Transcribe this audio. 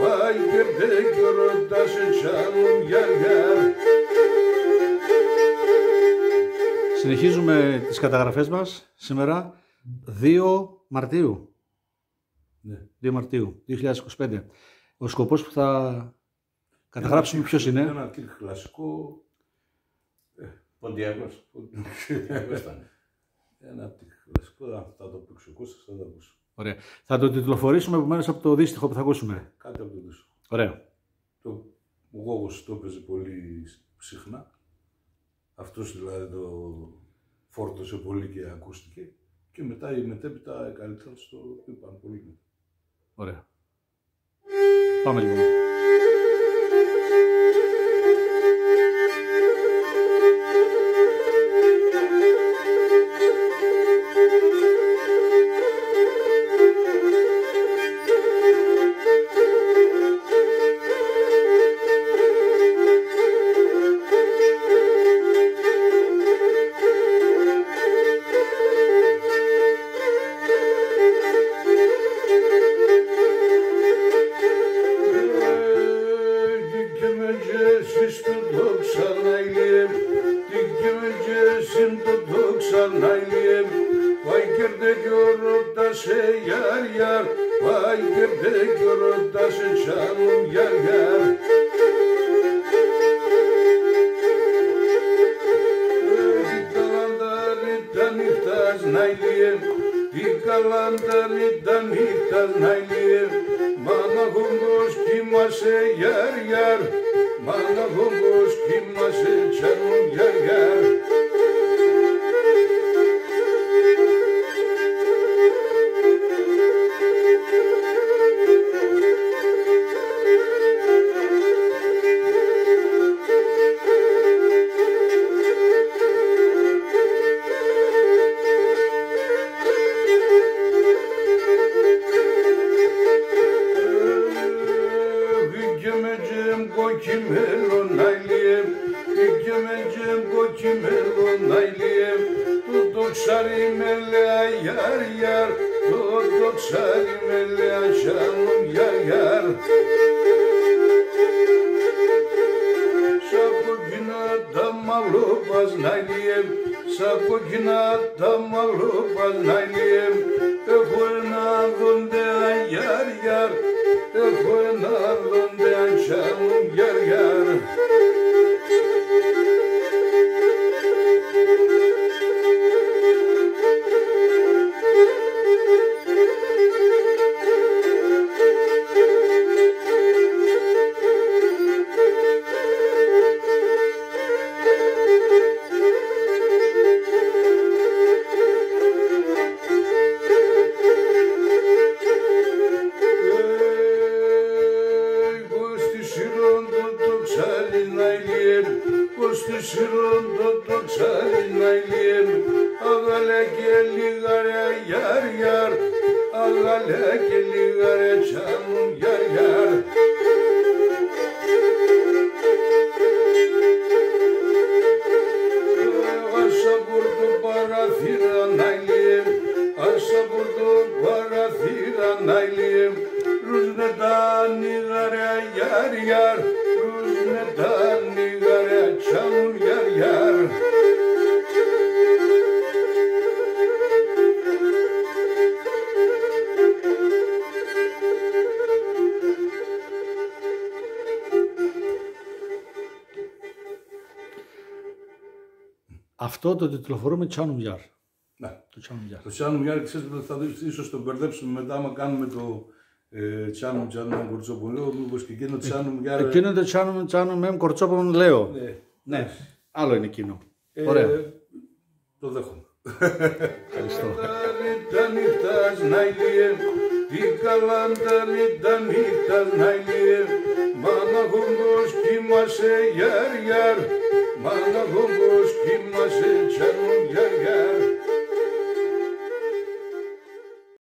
vay girdik yurttaşı çalım yer. Συνεχίζουμε τις καταγραφές μας σήμερα 2 Μαρτίου. Ναι. 2 Μαρτίου 2025. Ο σκοπός που θα καταγράψουμε ποιος είναι? Ένα κλασικό Ποντιάκος. Ήταν. Ένα κλασικό, θα το εξοκούσεις, θα το ακούσω. Ωραία. Θα το τιτλοφορήσουμε επομένως από το δύστιχο που θα ακούσουμε. Κάτι από το δύστιχο. Ωραία. Ο Γόγος το έπαιζε πολύ συχνά. Αυτός δηλαδή το φόρτωσε πολύ και ακούστηκε. Και μετά η μετέπειτα οι καλύτερες το είπαν πολύ. Ωραία. Πάμε λοιπόν. Αυτό το τιτλοφορούμε Τσάνου Μιάρ. Ναι. Το Τσάνου Μιάρ. Το Τσάνου Μιάρ, ξέρετε, θα δείτε, ίσως το μπερδέψουμε μετά, άμα κάνουμε το Τσάνου Κορτσόπουλο, μήπως και εκείνο Τσάνου Μιάρ. Εκείνο το Τσάνου Μεμ Κορτσόπουλο λέω. Ναι. Άλλο είναι εκείνο. Ωραία. Το δέχομαι. Ευχαριστώ. Mana humbos kimase chanum yar yar